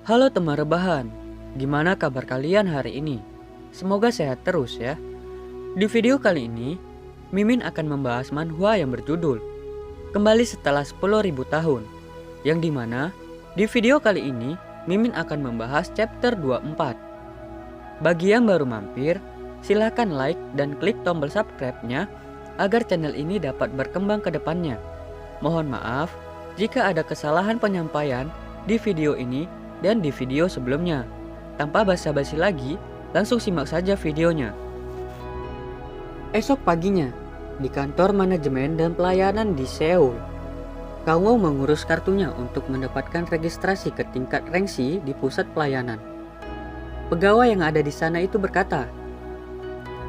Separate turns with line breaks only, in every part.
Halo teman rebahan, gimana kabar kalian hari ini? Semoga sehat terus ya. Di video kali ini, Mimin akan membahas manhwa yang berjudul Kembali Setelah 10.000 Tahun, yang dimana di video kali ini Mimin akan membahas chapter 24. Bagi yang baru mampir, silahkan like dan klik tombol subscribe-nya agar channel ini dapat berkembang ke depannya. Mohon maaf jika ada kesalahan penyampaian di video ini dan di video sebelumnya. Tanpa basa-basi lagi, langsung simak saja videonya. Esok paginya, di kantor manajemen dan pelayanan di Seoul, Kang Wo mengurus kartunya untuk mendapatkan registrasi ke tingkat rengsi di pusat pelayanan. Pegawai yang ada di sana itu berkata,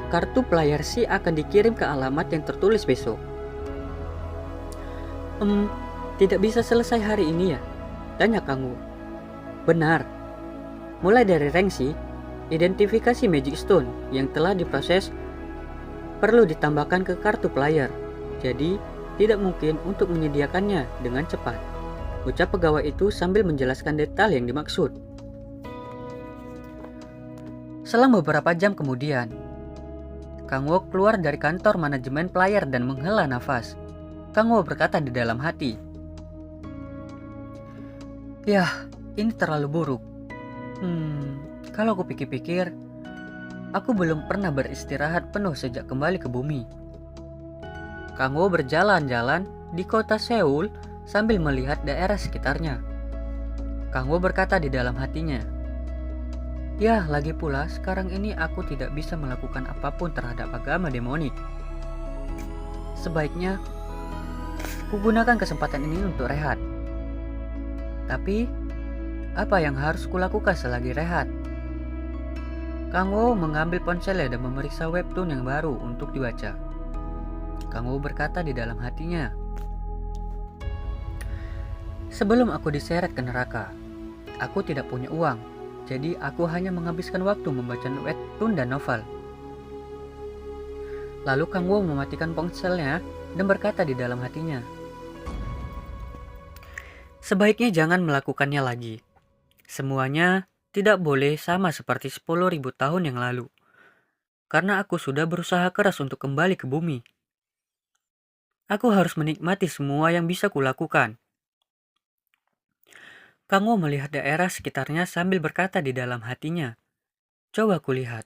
kartu pelayar Si akan dikirim ke alamat yang tertulis besok. Tidak bisa selesai hari ini ya? Tanya Kang Wo. Benar. Mulai dari rengsi, identifikasi Magic Stone yang telah diproses perlu ditambahkan ke kartu player. Jadi, tidak mungkin untuk menyediakannya dengan cepat. Ucap pegawai itu sambil menjelaskan detail yang dimaksud. Selang beberapa jam kemudian, Kang Wo keluar dari kantor manajemen player dan menghela nafas. Kang Wo berkata di dalam hati, "Yah, ini terlalu buruk. Kalau aku pikir-pikir, aku belum pernah beristirahat penuh sejak kembali ke bumi." Kang Wo berjalan-jalan di kota Seoul sambil melihat daerah sekitarnya. Kang Wo berkata di dalam hatinya, "Ya, lagi pula sekarang ini aku tidak bisa melakukan apapun terhadap agama demonik. Sebaiknya kugunakan kesempatan ini untuk rehat. Tapi, apa yang harus kulakukan selagi rehat?" Kang Wo mengambil ponselnya dan memeriksa webtoon yang baru untuk dibaca. Kang Wo berkata di dalam hatinya, "Sebelum aku diseret ke neraka, aku tidak punya uang, jadi aku hanya menghabiskan waktu membaca webtoon dan novel." Lalu Kang Wo mematikan ponselnya dan berkata di dalam hatinya, "Sebaiknya jangan melakukannya lagi. Semuanya tidak boleh sama seperti 10.000 tahun yang lalu. Karena aku sudah berusaha keras untuk kembali ke bumi. Aku harus menikmati semua yang bisa kulakukan." Kang Wo melihat daerah sekitarnya sambil berkata di dalam hatinya, "Coba kulihat."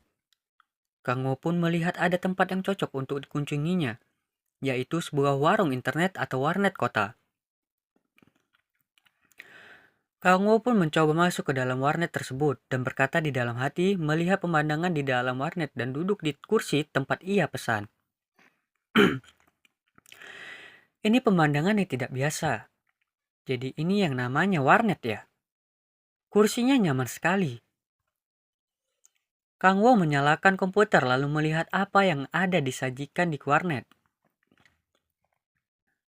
Kang Wo pun melihat ada tempat yang cocok untuk dikunjunginya, yaitu sebuah warung internet atau warnet kota. Kang Wo pun mencoba masuk ke dalam warnet tersebut dan berkata di dalam hati melihat pemandangan di dalam warnet dan duduk di kursi tempat ia pesan. Ini pemandangan yang tidak biasa. Jadi ini yang namanya warnet ya. Kursinya nyaman sekali. Kang Wo menyalakan komputer lalu melihat apa yang ada disajikan di warnet.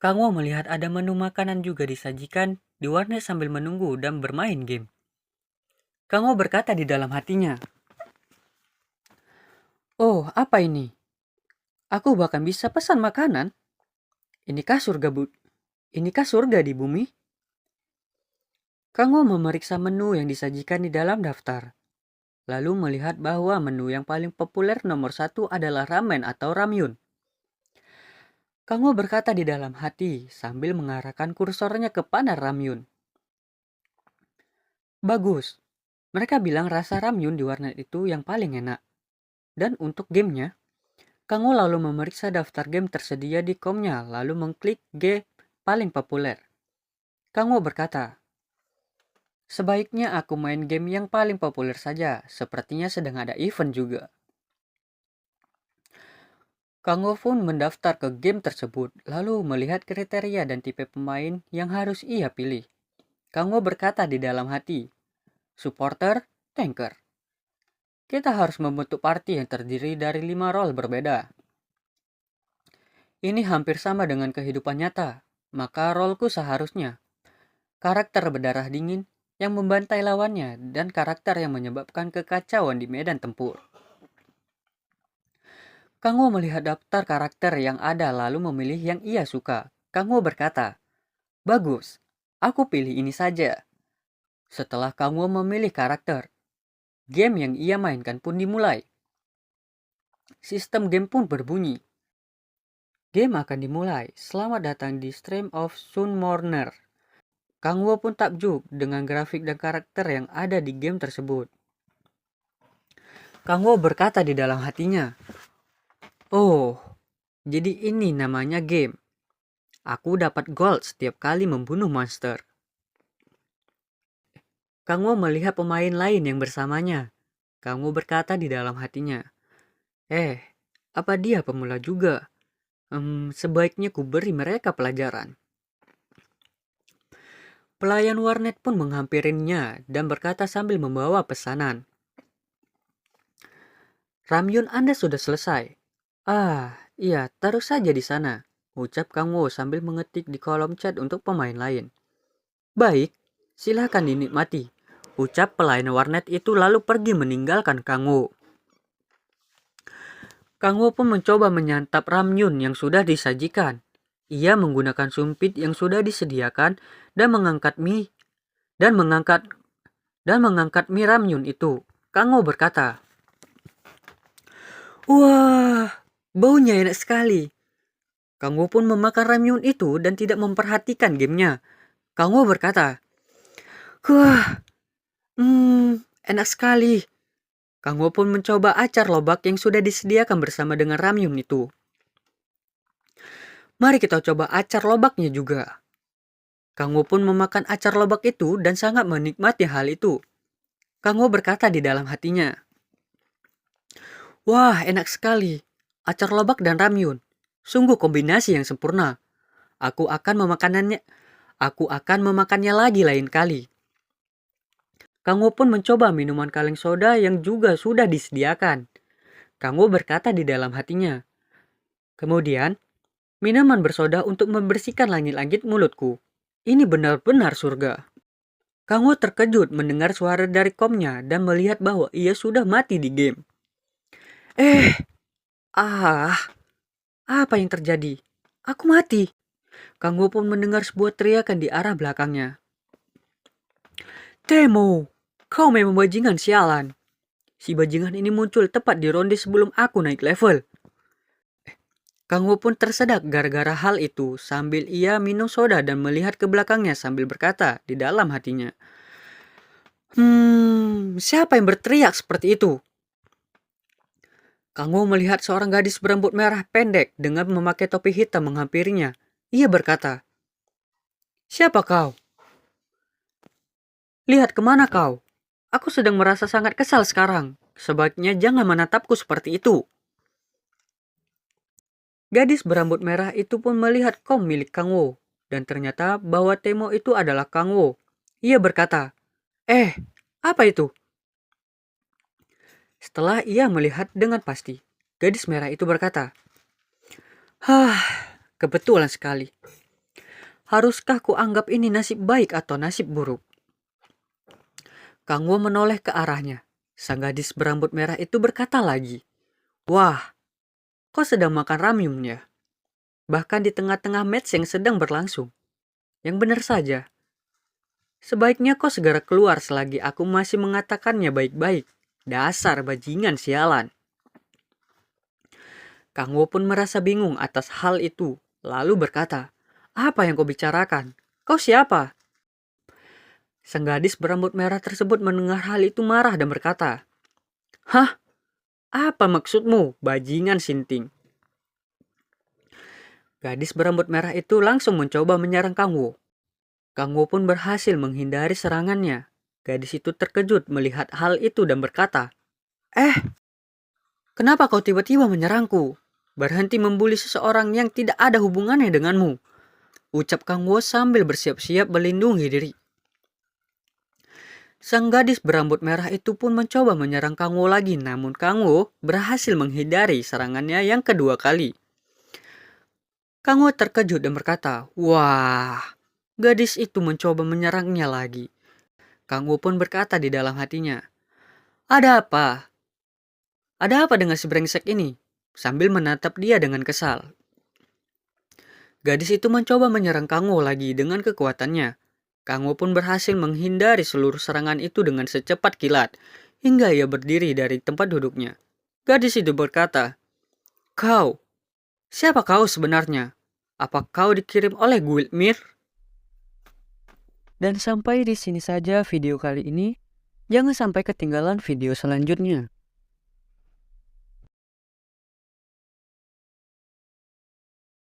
Kang Wo melihat ada menu makanan juga disajikan di warnet sambil menunggu dan bermain game. Kang Wo berkata di dalam hatinya, "Oh, apa ini? Aku bahkan bisa pesan makanan. Inikah surga di bumi?" Kang Wo memeriksa menu yang disajikan di dalam daftar, lalu melihat bahwa menu yang paling populer nomor 1 adalah ramen atau ramyun. Kang Wo berkata di dalam hati sambil mengarahkan kursornya ke panel ramyun. "Bagus. Mereka bilang rasa ramyun di warnet itu yang paling enak." Dan untuk gamenya, Kang Wo lalu memeriksa daftar game tersedia di komnya lalu mengklik game paling populer. Kang Wo berkata, "Sebaiknya aku main game yang paling populer saja, sepertinya sedang ada event juga." Kang Wo pun mendaftar ke game tersebut lalu melihat kriteria dan tipe pemain yang harus ia pilih. Kang Wo berkata di dalam hati, "Supporter, tanker. Kita harus membentuk party yang terdiri dari 5 role berbeda. Ini hampir sama dengan kehidupan nyata, maka roleku seharusnya karakter berdarah dingin yang membantai lawannya dan karakter yang menyebabkan kekacauan di medan tempur." Kang Wo melihat daftar karakter yang ada lalu memilih yang ia suka. Kang Wo berkata, "Bagus, aku pilih ini saja." Setelah Kang Wo memilih karakter, game yang ia mainkan pun dimulai. Sistem game pun berbunyi. Game akan dimulai. Selamat datang di Stream of Sunmourner. Kang Wo pun takjub dengan grafik dan karakter yang ada di game tersebut. Kang Wo berkata di dalam hatinya, "Oh, jadi ini namanya game. Aku dapat gold setiap kali membunuh monster." Kang Wo melihat pemain lain yang bersamanya. Kang Wo berkata di dalam hatinya, apa dia pemula juga? Sebaiknya ku beri mereka pelajaran." Pelayan warnet pun menghampirinya dan berkata sambil membawa pesanan, "Ramyun Anda sudah selesai." "Ah, iya, taruh saja di sana," ucap Kang Wo sambil mengetik di kolom chat untuk pemain lain. "Baik, silahkan dinikmati," ucap pelayan warnet itu lalu pergi meninggalkan Kang Wo. Kang Wo pun mencoba menyantap ramyun yang sudah disajikan. Ia menggunakan sumpit yang sudah disediakan dan mengangkat mie ramyun itu. Kang Wo berkata, "Wah, baunya enak sekali." Kang Wo pun memakan ramyun itu dan tidak memperhatikan gamenya. Kang Wo berkata, "Wah, enak sekali." Kang Wo pun mencoba acar lobak yang sudah disediakan bersama dengan ramyun itu. "Mari kita coba acar lobaknya juga." Kang Wo pun memakan acar lobak itu dan sangat menikmati hal itu. Kang Wo berkata di dalam hatinya, "Wah, enak sekali. Acar lobak dan ramyun. Sungguh kombinasi yang sempurna. Aku akan memakannya lagi lain kali." Kang Wo pun mencoba minuman kaleng soda yang juga sudah disediakan. Kang Wo berkata di dalam hatinya, "Kemudian, minuman bersoda untuk membersihkan langit-langit mulutku. Ini benar-benar surga." Kang Wo terkejut mendengar suara dari komnya dan melihat bahwa ia sudah mati di game. Apa yang terjadi? Aku mati." Kang Wo pun mendengar sebuah teriakan di arah belakangnya. "Temo, kau memang bajingan sialan. Si bajingan ini muncul tepat di ronde sebelum aku naik level." Kang Wo pun tersedak gara-gara hal itu sambil ia minum soda dan melihat ke belakangnya sambil berkata di dalam hatinya, siapa yang berteriak seperti itu?" Kang Wo melihat seorang gadis berambut merah pendek dengan memakai topi hitam menghampirinya. Ia berkata, "Siapa kau? Lihat kemana kau? Aku sedang merasa sangat kesal sekarang. Sebaiknya jangan menatapku seperti itu." Gadis berambut merah itu pun melihat kom milik Kang Wo, dan ternyata bahwa Temo itu adalah Kang Wo. Ia berkata, apa itu?" Setelah ia melihat dengan pasti, gadis merah itu berkata, kebetulan sekali. Haruskah ku anggap ini nasib baik atau nasib buruk?" Kang Wo menoleh ke arahnya. Sang gadis berambut merah itu berkata lagi, "Wah, kau sedang makan ramyun ya? Bahkan di tengah-tengah match yang sedang berlangsung. Yang benar saja. Sebaiknya kau segera keluar selagi aku masih mengatakannya baik-baik. Dasar bajingan sialan." Kang Wo pun merasa bingung atas hal itu, lalu berkata, "Apa yang kau bicarakan? Kau siapa?" Sang gadis berambut merah tersebut mendengar hal itu marah dan berkata, "Hah? Apa maksudmu, bajingan sinting?" Gadis berambut merah itu langsung mencoba menyerang Kang Wo. Kang Wo pun berhasil menghindari serangannya. Gadis itu terkejut melihat hal itu dan berkata, kenapa kau tiba-tiba menyerangku? Berhenti membuli seseorang yang tidak ada hubungannya denganmu," ucap Kang Wo sambil bersiap-siap melindungi diri. Sang gadis berambut merah itu pun mencoba menyerang Kang Wo lagi, namun Kang Wo berhasil menghindari serangannya yang kedua kali. Kang Wo terkejut dan berkata, "Wah, gadis itu mencoba menyerangnya lagi." Kang Wo pun berkata di dalam hatinya, "Ada apa? Ada apa dengan si brengsek ini?" Sambil menatap dia dengan kesal. Gadis itu mencoba menyerang Kang Wo lagi dengan kekuatannya. Kang Wo pun berhasil menghindari seluruh serangan itu dengan secepat kilat, hingga ia berdiri dari tempat duduknya. Gadis itu berkata, "Kau, siapa kau sebenarnya? Apa kau dikirim oleh Guildmir?" Dan sampai di sini saja video kali ini. Jangan sampai ketinggalan video selanjutnya.